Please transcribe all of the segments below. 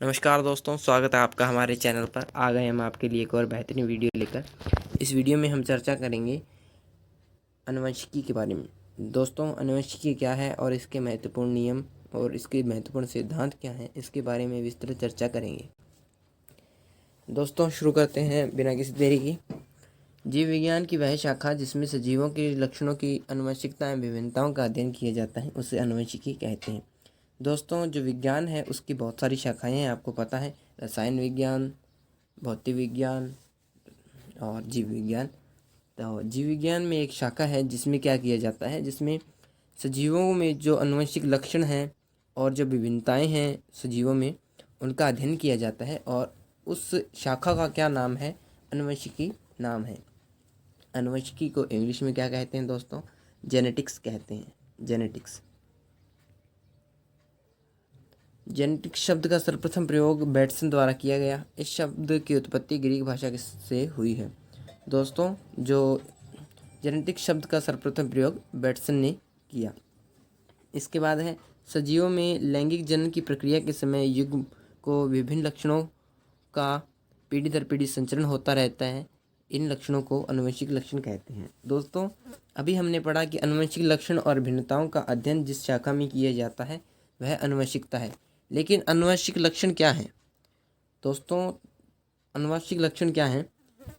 नमस्कार दोस्तों, स्वागत है आपका हमारे चैनल पर। आ गए हम आपके लिए एक और बेहतरीन वीडियो लेकर। इस वीडियो में हम चर्चा करेंगे आनुवंशिकी के बारे में। दोस्तों, आनुवंशिकी क्या है और इसके महत्वपूर्ण नियम और इसके महत्वपूर्ण सिद्धांत क्या हैं, इसके बारे में विस्तृत चर्चा करेंगे। दोस्तों, शुरू करते हैं बिना किसी देरी की। जीव विज्ञान की वह शाखा जिसमें सजीवों के लक्षणों की आनुवंशिकता एवं विभिन्नताओं का अध्ययन किया जाता है, उसे आनुवंशिकी कहते हैं। दोस्तों, जो विज्ञान है उसकी बहुत सारी शाखाएं हैं, आपको पता है। रसायन विज्ञान, भौतिक विज्ञान और जीव विज्ञान। तो जीव विज्ञान में एक शाखा है जिसमें क्या किया जाता है, जिसमें सजीवों में जो आनुवंशिक लक्षण हैं और जो विभिन्नताएं हैं सजीवों में, उनका अध्ययन किया जाता है। और उस शाखा का क्या नाम है? आनुवंशिकी नाम है। आनुवंशिकी को इंग्लिश में क्या कहते हैं दोस्तों? जेनेटिक्स कहते हैं। जेनेटिक्स जेनेटिक्स शब्द का सर्वप्रथम प्रयोग बैटसन द्वारा किया गया। इस शब्द की उत्पत्ति ग्रीक भाषा से हुई है। दोस्तों, जो जेनेटिक्स शब्द का सर्वप्रथम प्रयोग बैटसन ने किया। इसके बाद है सजीवों में लैंगिक जनन की प्रक्रिया के समय युग्म को विभिन्न लक्षणों का पीढ़ी दर पीढ़ी संचरण होता रहता है। इन लक्षणों को आनुवंशिक लक्षण कहते हैं। दोस्तों, अभी हमने पढ़ा कि आनुवंशिक लक्षण और भिन्नताओं का अध्ययन जिस शाखा में किया जाता है वह आनुवंशिकता है। लेकिन आनुवंशिक लक्षण क्या है दोस्तों? आनुवंशिक लक्षण क्या है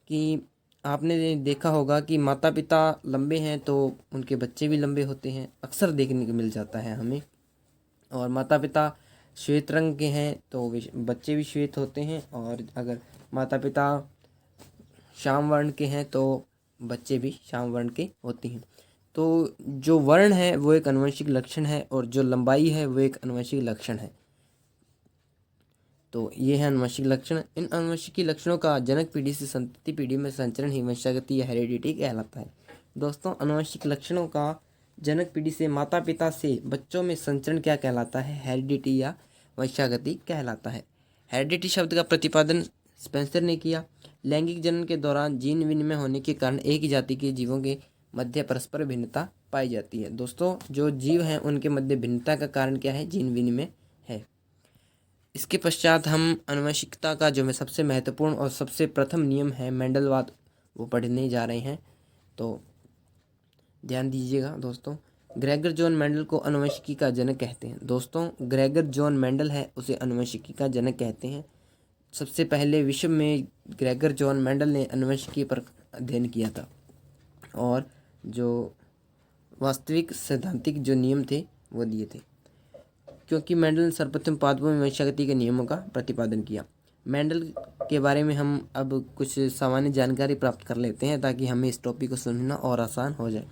कि आपने देखा होगा कि माता पिता लंबे हैं तो उनके बच्चे भी लंबे होते हैं, अक्सर देखने को मिल जाता है हमें। और माता पिता श्वेत रंग के हैं तो बच्चे भी श्वेत होते हैं, और अगर माता पिता श्याम वर्ण के हैं तो बच्चे भी श्याम वर्ण के होते हैं। तो जो वर्ण है वो एक आनुवंशिक लक्षण है और जो लंबाई है वो एक आनुवंशिक लक्षण है। तो ये है आनुवंशिक लक्षण। इन आनुवंशिकी लक्षणों का जनक पीढ़ी से संतति पीढ़ी में संचरण ही वंशागति या हेरिडिटी कहलाता है। दोस्तों, आनुवंशिक लक्षणों का जनक पीढ़ी से माता पिता से बच्चों में संचरण क्या कहलाता है? हेरिडिटी या वंशागति कहलाता है। हेरिडिटी शब्द का प्रतिपादन स्पेंसर ने किया। लैंगिक जनन के दौरान जीन विनिमय होने के कारण एक ही जाति के जीवों के मध्य परस्पर भिन्नता पाई जाती है। दोस्तों, जो जीव हैं उनके मध्य भिन्नता का कारण क्या है? जीन विनिमय है। इसके पश्चात हम आनुवंशिकता का जो सबसे महत्वपूर्ण और सबसे प्रथम नियम है मेंडलवाद, वो पढ़ने जा रहे हैं। तो ध्यान दीजिएगा दोस्तों। ग्रेगर जॉन मेंडल को आनुवंशिकी का जनक कहते हैं। दोस्तों, ग्रेगर जॉन मेंडल है उसे आनुवंशिकी का जनक कहते हैं। सबसे पहले विश्व में ग्रेगर जॉन मेंडल ने आनुवंशिकी पर अध्ययन किया था और जो वास्तविक सैद्धांतिक जो नियम थे वो दिए थे, क्योंकि मेंडल ने सर्वप्रथम पादपों में वंशागति के नियमों का प्रतिपादन किया। मेंडल के बारे में हम अब कुछ सामान्य जानकारी प्राप्त कर लेते हैं ताकि हमें इस टॉपिक को समझना और आसान हो जाए।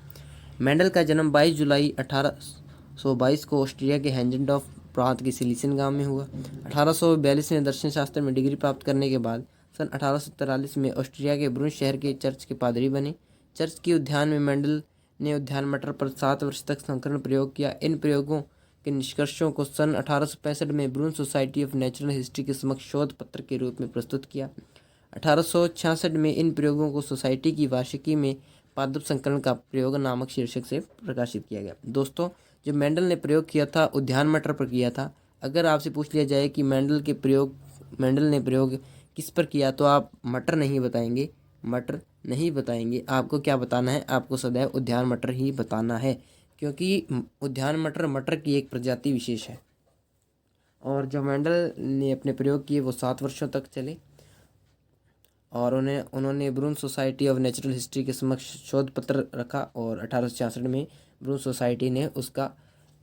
मेंडल का जन्म 22 जुलाई 1822 को ऑस्ट्रिया के हैंजेनडॉर्फ प्रांत के सिलिसियन गांव में हुआ। 1842 में दर्शन शास्त्र में डिग्री प्राप्त करने के बाद सन 1843 में ऑस्ट्रिया के ब्रुन शहर के चर्च के पादरी बने। चर्च के उद्यान में मेंडल ने उद्यान मटर पर 7 वर्ष तक संकरण प्रयोग किया। इन प्रयोगों के निष्कर्षों को सन 1865 में ब्रून सोसाइटी ऑफ नेचुरल हिस्ट्री के समक्ष शोध पत्र के रूप में प्रस्तुत किया। 1866 में इन प्रयोगों को सोसाइटी की वार्षिकी में पादप संकरण का प्रयोग नामक शीर्षक से प्रकाशित किया गया। दोस्तों, जो मेंडल ने प्रयोग किया था उद्यान मटर पर किया था। अगर आपसे पूछ लिया जाए कि मेंडल ने प्रयोग किस पर किया, तो आप मटर नहीं बताएंगे, मटर नहीं बताएंगे। आपको क्या बताना है? आपको सदैव उद्यान मटर ही बताना है, क्योंकि उद्यान मटर की एक प्रजाति विशेष है। और जो मेंडल ने अपने प्रयोग किए वो 7 वर्षों तक चले और उन्होंने ब्रून सोसाइटी ऑफ नेचुरल हिस्ट्री के समक्ष शोध पत्र रखा और 1866 में ब्रून सोसाइटी ने उसका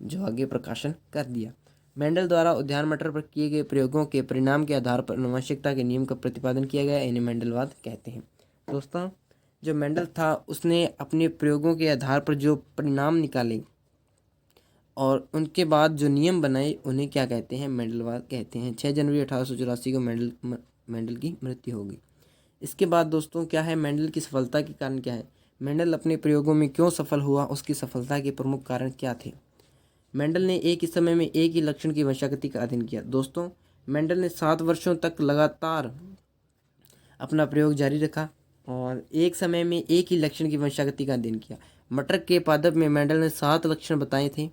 जो आगे प्रकाशन कर दिया। मेंडल द्वारा उद्यान मटर पर किए गए प्रयोगों के परिणाम के आधार पर आनुवंशिकता के नियम का प्रतिपादन किया गया। इन्हें मेंडलवाद कहते हैं। दोस्तों, जो मेंडल था उसने अपने प्रयोगों के आधार पर जो परिणाम निकाले और उनके बाद जो नियम बनाए उन्हें क्या कहते हैं? मेंडलवाद कहते हैं। 6 जनवरी 1884 को मेंडल की मृत्यु हो गई। इसके बाद दोस्तों क्या है? मेंडल की सफलता के कारण क्या है? मेंडल अपने प्रयोगों में क्यों सफल हुआ? उसकी सफलता के प्रमुख कारण क्या थे? मेंडल ने एक ही समय में एक ही लक्षण की वंशागति का अध्ययन किया। दोस्तों, मेंडल ने 7 वर्षों तक लगातार अपना प्रयोग जारी रखा और एक समय में एक ही लक्षण की वंशागति का अध्ययन किया। मटर के पादप में मेंडल ने 7 लक्षण बताए थे।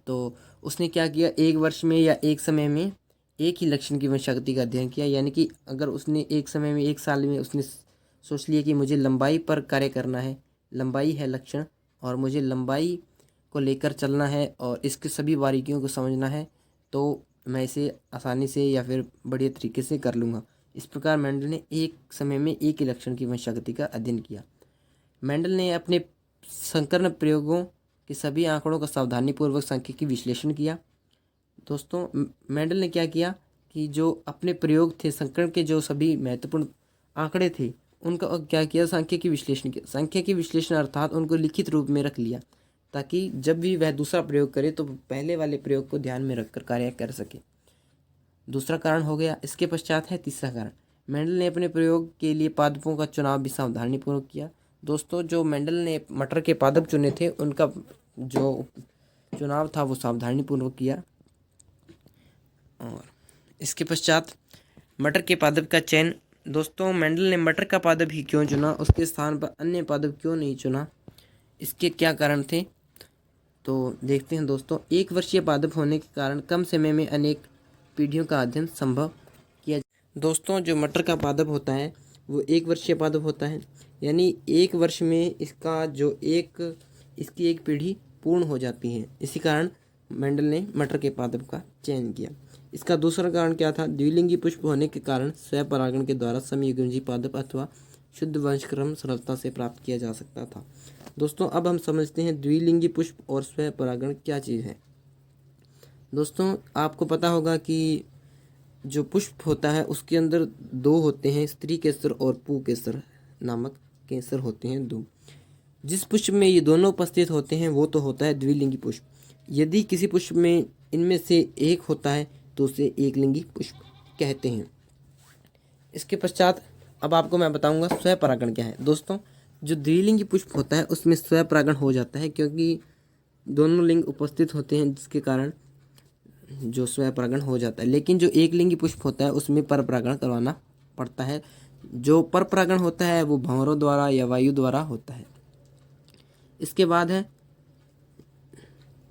तो उसने क्या किया? एक वर्ष में या एक समय में एक ही लक्षण की वंशागति का अध्ययन किया, यानी कि अगर उसने एक समय में, एक साल में उसने सोच लिया कि मुझे लंबाई पर कार्य करना है, लंबाई है लक्षण और मुझे लंबाई को लेकर चलना है और इसके सभी बारीकियों को समझना है, तो मैं इसे आसानी से या फिर बढ़िया तरीके से कर लूँगा। इस प्रकार मेंडल ने एक समय में एक ही लक्षण की वंशागति का अध्ययन किया। मेंडल ने अपने संकरण प्रयोगों के सभी आंकड़ों का सावधानीपूर्वक सांख्यिकी विश्लेषण किया। दोस्तों, मेंडल ने क्या किया कि जो अपने प्रयोग थे, संकरण के जो सभी महत्वपूर्ण आंकड़े थे, उनका क्या किया, सांख्यिकी विश्लेषण किया। सांख्यिकी विश्लेषण अर्थात उनको लिखित रूप में रख लिया, ताकि जब भी वह दूसरा प्रयोग करे तो पहले वाले प्रयोग को ध्यान में रखकर कार्य कर सके। दूसरा कारण हो गया। इसके पश्चात है तीसरा कारण। मेंडल ने अपने प्रयोग के लिए पादपों का चुनाव भी सावधानीपूर्वक किया। दोस्तों, जो मेंडल ने मटर के पादप चुने थे, उनका जो चुनाव था वो सावधानीपूर्वक किया। और इसके पश्चात मटर के पादप का चयन। दोस्तों, मेंडल ने मटर का पादप ही क्यों चुना, उसके स्थान पर अन्य पादप क्यों नहीं चुना, इसके क्या कारण थे, तो देखते हैं। दोस्तों, एक वर्षीय पादप होने के कारण कम समय में अनेक पीढ़ियों का अध्ययन संभव किया। दोस्तों, जो मटर का पादप होता है वो एक वर्षीय पादप होता है, यानी एक वर्ष में इसकी एक पीढ़ी पूर्ण हो जाती है। इसी कारण मेंडल ने मटर के पादप का चयन किया। इसका दूसरा कारण क्या था? द्विलिंगी पुष्प होने के कारण स्वपरागण के द्वारा समयुग्मजीय पादप अथवा शुद्ध वंशक्रम सरलता से प्राप्त किया जा सकता था। दोस्तों, अब हम समझते हैं द्विलिंगी पुष्प और स्वपरागण क्या चीज़ है। दोस्तों, आपको पता होगा कि जो पुष्प होता है उसके अंदर दो होते हैं, स्त्री केसर और पुंकेसर नामक केसर होते हैं दो। जिस पुष्प में ये दोनों उपस्थित होते हैं वो तो होता है द्विलिंगी पुष्प। यदि किसी पुष्प में इनमें से एक होता है तो उसे एकलिंगी पुष्प कहते हैं। इसके पश्चात अब आपको मैं बताऊंगा स्वपरागण क्या है। दोस्तों, जो द्विलिंगी पुष्प होता है उसमें स्वपरागण हो जाता है, क्योंकि दोनों लिंग उपस्थित होते हैं, जिसके कारण जो स्वपरागण हो जाता है। लेकिन जो एकलिंगी पुष्प होता है उसमें परपरागण करवाना पड़ता है। जो परपरागण होता है वो भंवरों द्वारा या वायु द्वारा होता है। इसके बाद है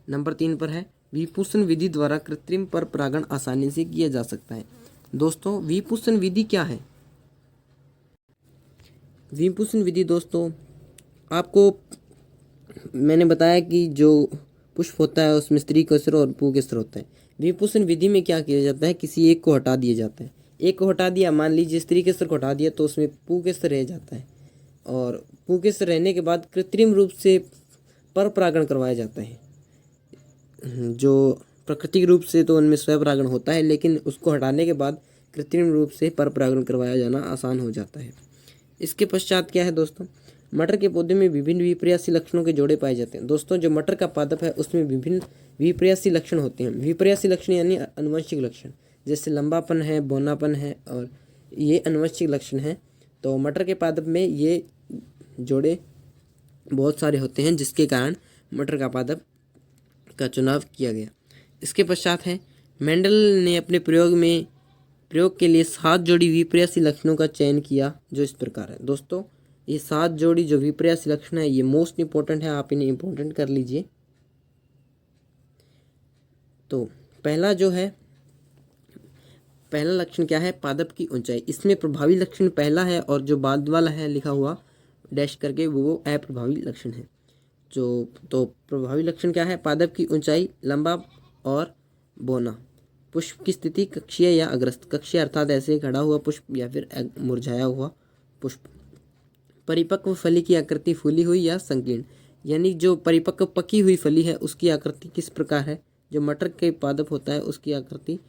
नंबर 3 पर है विपुसन विधि द्वारा कृत्रिम परपरागण आसानी से किया जा सकता है। दोस्तों, विपुसन विधि क्या है? विपुसन विधि दोस्तों, आपको मैंने बताया कि जो पुष्प होता है उसमें स्त्री केसर और पुंकेसर होता है। विपुसन विधि में क्या किया जाता है, किसी एक को हटा दिया जाता है। एक को हटा दिया, मान लीजिए स्त्री केसर को हटा दिया, तो उसमें पुंकेसर रह जाता है और पुंकेसर रहने के बाद कृत्रिम रूप से परपरागण करवाया जाता है। जो प्राकृतिक रूप से तो उनमें स्वपरागण होता है, लेकिन उसको हटाने के बाद कृत्रिम रूप से परपरागण करवाया जाना आसान हो जाता है। इसके पश्चात क्या है दोस्तों, मटर के पौधे में विभिन्न विपर्यासी लक्षणों के जोड़े पाए जाते हैं। दोस्तों, जो मटर का पादप है उसमें विभिन्न विपर्यासी लक्षण होते हैं। विपर्यासी लक्षण यानी आनुवंशिक लक्षण, जैसे लंबापन है, बौनापन है, और ये आनुवंशिक लक्षण है। तो मटर के पादप में ये जोड़े बहुत सारे होते हैं, जिसके कारण मटर का पादप का चुनाव किया गया। इसके पश्चात है मेंडल ने अपने प्रयोग के लिए 7 जोड़ी विपर्यासी लक्षणों का चयन किया, जो इस प्रकार है। दोस्तों, ये 7 जोड़ी जो विपर्यासी लक्षण है ये मोस्ट इंपॉर्टेंट है, आप इन्हें इंपॉर्टेंट कर लीजिए। तो पहला लक्षण क्या है? पादप की ऊंचाई। इसमें प्रभावी लक्षण पहला है और जो बाद वाला है लिखा हुआ डैश करके वो अप्रभावी लक्षण है। तो प्रभावी लक्षण क्या है? पादप की ऊंचाई, लंबा और बौना। पुष्प की स्थिति कक्षीय या अग्रस्त। कक्षीय अर्थात ऐसे खड़ा हुआ पुष्प या फिर मुरझाया हुआ पुष्प। परिपक्व फली की आकृति फूली हुई या संकीर्ण, यानी जो परिपक्व पकी हुई फली है उसकी आकृति किस प्रकार है? जो मटर के पादप होता है उसकी आकृति,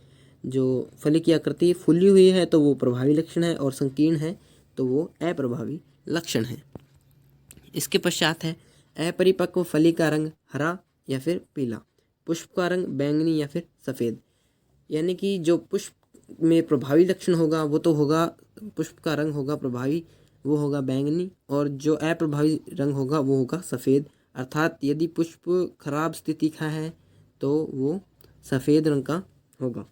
जो फली की आकृति फूली हुई है तो वो प्रभावी लक्षण है, और संकीर्ण है तो वो अप्रभावी लक्षण है। इसके पश्चात है अपरिपक्व फली का रंग हरा या फिर पीला, पुष्प का रंग बैंगनी या फिर सफ़ेद। यानी कि जो पुष्प में प्रभावी लक्षण होगा वो तो होगा, पुष्प का रंग होगा प्रभावी, वो होगा बैंगनी, और जो अप्रभावी रंग होगा वो होगा सफ़ेद। अर्थात यदि पुष्प खराब स्थिति का है तो वो सफ़ेद रंग का होगा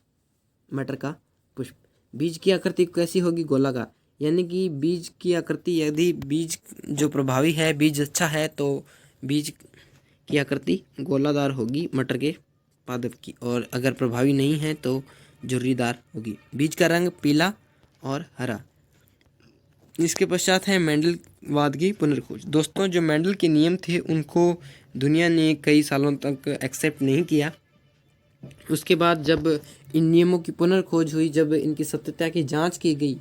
मटर का पुष्प। बीज की आकृति कैसी होगी? गोलाकार, यानी कि बीज की आकृति, यदि बीज जो प्रभावी है, बीज अच्छा है, तो बीज की आकृति गोलादार होगी मटर के पादप की, और अगर प्रभावी नहीं है तो झुर्रीदार होगी। बीज का रंग पीला और हरा। इसके पश्चात है मेंडलवाद की पुनर्खोज। दोस्तों, जो मेंडल के नियम थे उनको दुनिया ने कई सालों तक एक्सेप्ट नहीं किया। उसके बाद जब इन नियमों की पुनर्खोज हुई, जब इनकी सत्यता की जांच की गई,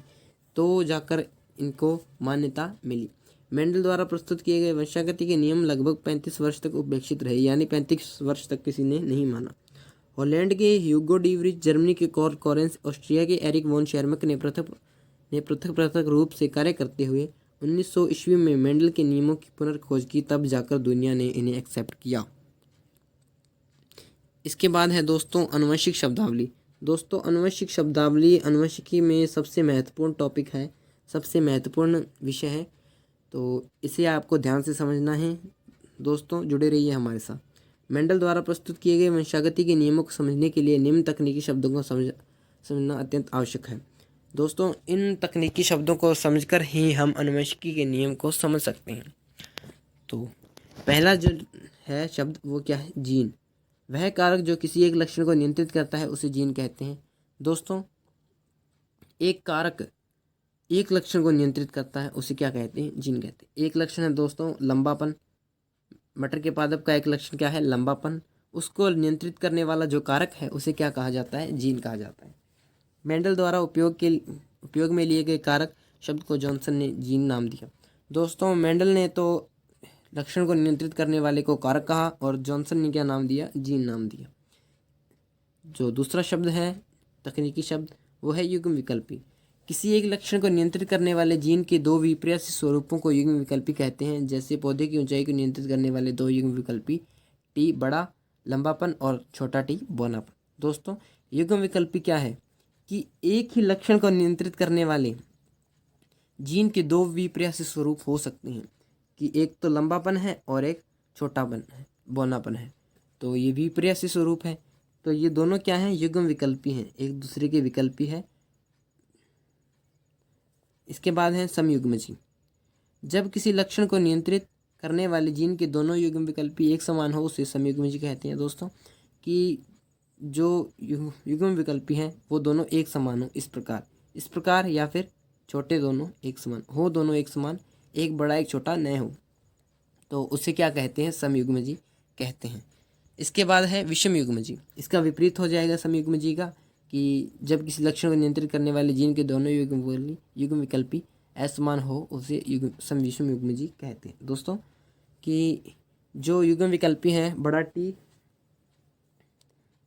तो जाकर इनको मान्यता मिली। मेंडल द्वारा प्रस्तुत किए गए वंशागति के नियम लगभग 35 वर्ष तक उपेक्षित रहे, यानी 35 वर्ष तक किसी ने नहीं माना। हॉलैंड के ह्यूगो डी व्रीज, जर्मनी के कॉर्ल कॉरेंस, ऑस्ट्रिया के एरिक वॉन शेरमक ने पृथक रूप से कार्य करते हुए 1900 ईस्वी में मेंडल के नियमों की पुनर्खोज की। तब जाकर दुनिया ने इन्हें एक्सेप्ट किया। इसके बाद है दोस्तों आनुवंशिक शब्दावली। दोस्तों, आनुवंशिक शब्दावली आनुवंशिकी में सबसे महत्वपूर्ण टॉपिक है, सबसे महत्वपूर्ण विषय है, तो इसे आपको ध्यान से समझना है। दोस्तों, जुड़े रहिए हमारे साथ। मेंडल द्वारा प्रस्तुत किए गए वंशागति के नियमों को समझने के लिए निम्न तकनीकी शब्दों को समझना अत्यंत आवश्यक है। दोस्तों, इन तकनीकी शब्दों को समझकर ही हम आनुवंशिकी के नियम को समझ सकते हैं। तो पहला जो है शब्द वो क्या है? जीन। वह कारक जो किसी एक लक्षण को नियंत्रित करता है उसे जीन कहते हैं। दोस्तों, एक कारक एक लक्षण को नियंत्रित करता है उसे क्या कहते हैं? जीन कहते हैं। एक लक्षण है दोस्तों लंबापन। मटर के पादप का एक लक्षण क्या है? लंबापन। उसको नियंत्रित करने वाला जो कारक है उसे क्या कहा जाता है? जीन कहा जाता है। मेंडल द्वारा उपयोग में लिए गए कारक शब्द को जॉनसन ने जीन नाम दिया। दोस्तों, मेंडल ने तो लक्षण को नियंत्रित करने वाले को कारक कहा और जॉनसन ने क्या नाम दिया? जीन नाम दिया। जो दूसरा शब्द है तकनीकी शब्द वो है युग्म विकल्पी। किसी एक लक्षण को नियंत्रित करने वाले जीन के दो विपर्यासी स्वरूपों को युग्म विकल्पी कहते हैं। जैसे पौधे की ऊंचाई को नियंत्रित करने वाले दो युग्म विकल्पी, टी बड़ा लंबापन और छोटा टी बौनापन। दोस्तों, युग्म विकल्पी क्या है कि एक ही लक्षण को नियंत्रित करने वाले जीन के दो विपर्यासी स्वरूप हो सकते हैं, कि एक तो लंबापन है और एक छोटापन है, बौनापन है। तो ये विपर्यासी स्वरूप है। तो ये दोनों क्या हैं? युग्म विकल्पी हैं, एक दूसरे के विकल्पी है। इसके बाद है समयुग्मजी। जब किसी लक्षण को नियंत्रित करने वाले जीन के दोनों युग्म विकल्पी एक समान हो उसे समयुग्मजी कहते हैं। दोस्तों, कि जो युग्म विकल्पी हैं वो दोनों एक समान हो, इस प्रकार या फिर छोटे दोनों एक समान हो, दोनों एक समान, एक बड़ा एक छोटा न हो, तो उसे क्या कहते हैं? समयुग्मजी कहते हैं। इसके बाद है विषम युग्मजी। इसका विपरीत हो जाएगा समयुग्मजी का, कि जब किसी लक्षण को नियंत्रित करने वाले जीन के दोनों युग्म विकल्पी असमान हो उसे विषम युग्मजी कहते हैं। दोस्तों, कि जो युग्म विकल्पी हैं बड़ा टी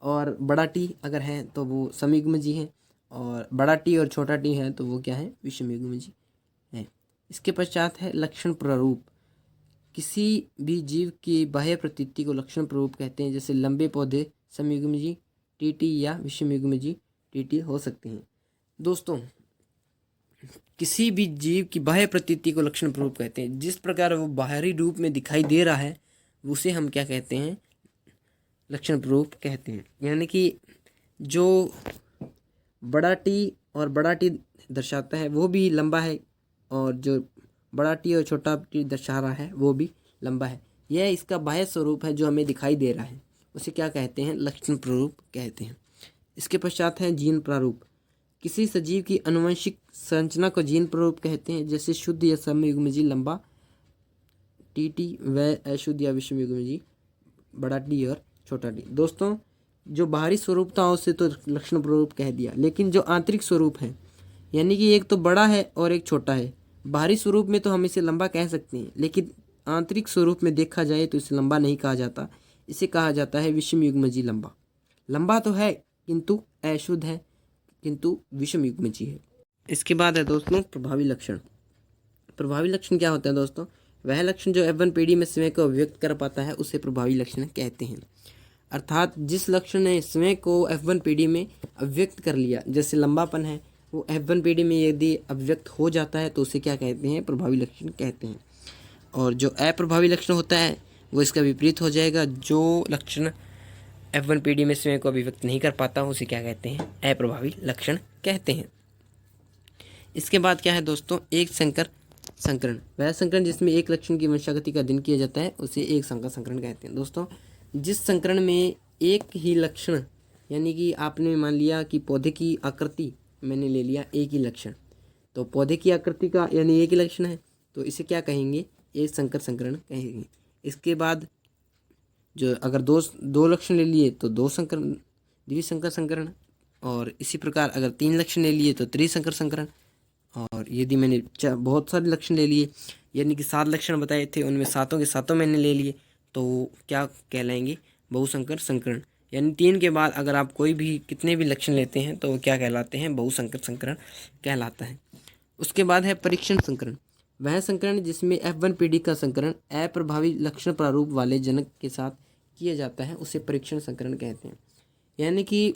और बड़ा टी अगर हैं तो वो समयुग्मजी हैं, और बड़ा टी और छोटा टी है तो वो क्या है? विषम युग्मजी है। इसके पश्चात है लक्षण प्रारूप। किसी भी जीव की बाह्य प्रतीति को लक्षण प्रारूप कहते हैं। जैसे लंबे पौधे समयुग्मजी टीटी या विषमयुग्मजी टीटी हो सकते हैं। दोस्तों, किसी भी जीव की बाह्य प्रतीति को लक्षण प्रारूप कहते हैं। जिस प्रकार वो बाहरी रूप में दिखाई दे रहा है उसे हम क्या कहते हैं? लक्षण प्रारूप कहते हैं। यानी कि जो बड़ा टी और बड़ा टी दर्शाता है वो भी लंबा है, और जो बड़ा टी और छोटा टी दर्शा रहा है वो भी लंबा है। यह इसका बाह्य स्वरूप है जो हमें दिखाई दे रहा है, उसे क्या कहते हैं? लक्षण प्रारूप कहते हैं। इसके पश्चात है जीन प्रारूप। किसी सजीव की आनुवंशिक संरचना को जीन प्रारूप कहते हैं। जैसे शुद्ध या समयुग्मजी लंबा टी व अशुद्ध या विषमयुग्मजी बड़ा टी और छोटा टी। दोस्तों, जो बाहरी स्वरूप था उसे तो लक्षण प्रारूप कह दिया, लेकिन जो आंतरिक स्वरूप है, यानी कि एक तो बड़ा है और एक छोटा है, बाहरी स्वरूप में तो हम इसे लंबा कह सकते हैं, लेकिन आंतरिक स्वरूप में देखा जाए तो इसे लंबा नहीं कहा जाता, इसे कहा जाता है विषमयुग्मजी लंबा। लंबा तो है किंतु अशुद्ध है, किंतु विषमयुग्मजी है। इसके बाद है दोस्तों प्रभावी लक्षण। प्रभावी लक्षण क्या होता है दोस्तों? वह लक्षण जो F1 पीढ़ी में स्वयं को अभिव्यक्त कर पाता है उसे प्रभावी लक्षण कहते हैं। अर्थात जिस लक्षण ने स्वयं को F1 पीढ़ी में अभिव्यक्त कर लिया, जैसे लंबापन है, वो F1 पीढ़ी में यदि अभिव्यक्त हो जाता है तो उसे क्या कहते हैं? प्रभावी लक्षण कहते हैं। और जो अप्रभावी लक्षण होता है वो इसका विपरीत हो जाएगा। जो लक्षण F1 पीढ़ी में स्वयं को अभिव्यक्त नहीं कर पाता उसे क्या कहते हैं? अप्रभावी लक्षण कहते हैं। इसके बाद क्या है दोस्तों? एक संकर संकरण। वह संकरण जिसमें एक लक्षण की वंशागति का अध्ययन किया जाता है उसे एक संकर संकरण कहते हैं। दोस्तों, जिस संकरण में एक ही लक्षण यानी कि आपने मान लिया कि पौधे की आकृति मैंने ले लिया एक ही लक्षण, तो पौधे की आकृति का यानी एक ही लक्षण है, तो इसे क्या कहेंगे, एक संकर संकरण कहेंगे। इसके बाद जो अगर दो लक्षण ले लिए तो दो संकर द्विसंकर संकरण, और इसी प्रकार अगर तीन लक्षण ले लिए तो त्रिसंकर संकरण, और यदि मैंने बहुत सारे लक्षण ले लिए यानी कि 7 लक्षण बताए थे उनमें सातों के सातों मैंने ले लिए तो क्या कहलाएंगे, बहुसंकर संकरण। यानी 3 के बाद अगर आप कोई भी कितने भी लक्षण लेते हैं तो वो क्या कहलाते हैं, बहुसंकर संकरण कहलाता है। उसके बाद है परीक्षण संकरण। वह संकरण जिसमें F1 पीढ़ी का संकरण अप्रभावी लक्षण प्रारूप वाले जनक के साथ किया जाता है उसे परीक्षण संकरण कहते हैं। यानी कि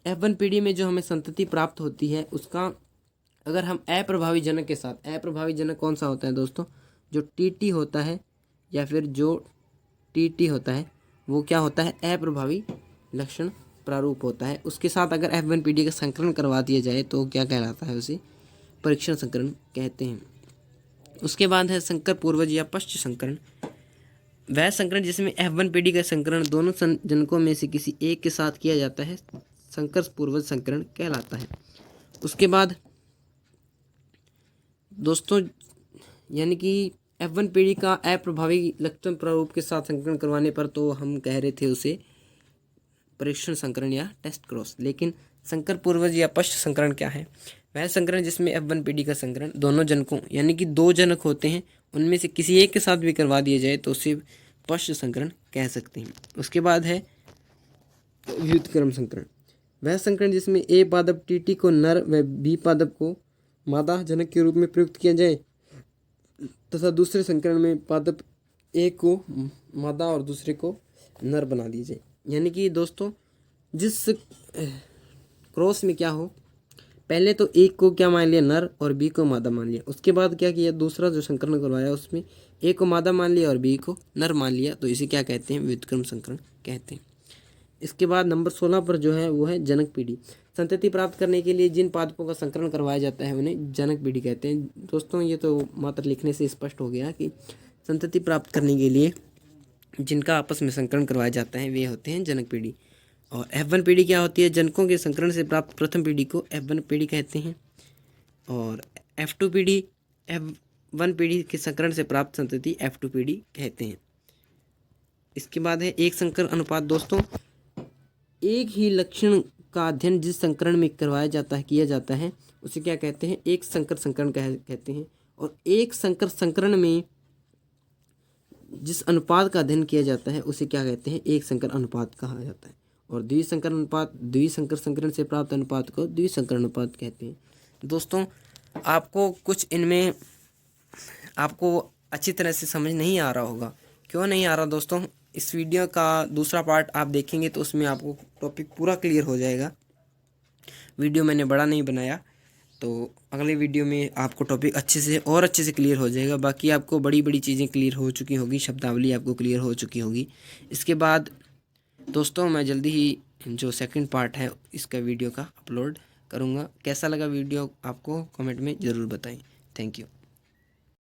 F1 पीढ़ी में जो हमें संतति प्राप्त होती है उसका अगर हम अप्रभावी जनक के साथ, अप्रभावी जनक कौन सा होता है दोस्तों, जो टीटी होता है या फिर जो टीटी होता है वो क्या होता है, अप्रभावी लक्षण प्रारूप होता है, उसके साथ अगर F1 पीढ़ी का संकरण करवा दिया जाए तो क्या कहलाता है, उसे परीक्षण संकरण कहते हैं। उसके बाद है संकर पूर्वज या पश्च संकरण। वह संकरण जिसमें F1 पीढ़ी का संकरण दोनों जनकों में से किसी एक के साथ किया जाता है संकर पूर्वज संकरण कहलाता है। उसके बाद दोस्तों यानी कि F1 पीढ़ी का अप्रभावी लक्षण प्रारूप के साथ संकरण करवाने पर तो हम कह रहे थे उसे परीक्षण संकरण या टेस्ट क्रॉस। लेकिन संकर पूर्वज या पश्च संकरण क्या है, वह संकरण जिसमें F1 पीढ़ी का संकरण दोनों जनकों यानी कि 2 जनक होते हैं उनमें से किसी एक के साथ भी करवा दिया जाए तो उसे पश्च संकरण कह सकते हैं। उसके बाद है व्युत्क्रम संकरण। वह संकरण जिसमें ए पादप टीटी को नर व बी पादप को मादा जनक के रूप में प्रयुक्त किया जाए तथा दूसरे संकरण में पादप एक को मादा और दूसरे को नर बना दिया जाए। यानी कि दोस्तों जिस क्रॉस में क्या हो, पहले तो एक को क्या मान लिया नर और बी को मादा मान लिया, उसके बाद क्या किया दूसरा जो संकरण करवाया उसमें ए को मादा मान लिया और बी को नर मान लिया, तो इसे क्या कहते हैं, व्युत्क्रम संकरण कहते हैं। इसके बाद नंबर 16 पर जो है वो है जनक पीढ़ी। संतति प्राप्त करने के लिए जिन पादपों का संकरण करवाया जाता है उन्हें जनक पीढ़ी कहते हैं। दोस्तों ये तो मात्र लिखने से स्पष्ट हो गया कि संतति प्राप्त करने के लिए जिनका आपस में संकरण करवाया जाता है वे होते हैं जनक पीढ़ी। और F1 पीढ़ी क्या होती है, जनकों के संकरण से प्राप्त प्रथम पीढ़ी को F1 पीढ़ी कहते हैं, और F2 पीढ़ी F1 पीढ़ी के संकरण से प्राप्त संतति F2 पीढ़ी कहते हैं। इसके बाद है एक संकर अनुपात। दोस्तों एक ही लक्षण का अध्ययन जिस संकरण में करवाया जाता है किया जाता है उसे क्या कहते हैं, एक संकर संकरण कहते हैं। और एक संकर संकरण में जिस अनुपात का अध्ययन किया जाता है उसे क्या कहते हैं, एक संकर अनुपात कहा जाता है। और द्विसंकर अनुपात द्विसंकर संकरण से प्राप्त अनुपात को द्विसंकर अनुपात कहते हैं। दोस्तों आपको कुछ इनमें आपको अच्छी तरह से समझ नहीं आ रहा होगा, क्यों नहीं आ रहा दोस्तों, इस वीडियो का दूसरा पार्ट आप देखेंगे तो उसमें आपको टॉपिक पूरा क्लियर हो जाएगा। वीडियो मैंने बड़ा नहीं बनाया, तो अगले वीडियो में आपको टॉपिक अच्छे से क्लियर हो जाएगा। बाकी आपको बड़ी बड़ी चीज़ें क्लियर हो चुकी होगी, शब्दावली आपको क्लियर हो चुकी होगी। इसके बाद दोस्तों मैं जल्दी ही जो सेकंड पार्ट है इसका वीडियो का अपलोड करूँगा। कैसा लगा वीडियो आपको कमेंट में ज़रूर बताएं। Thank you.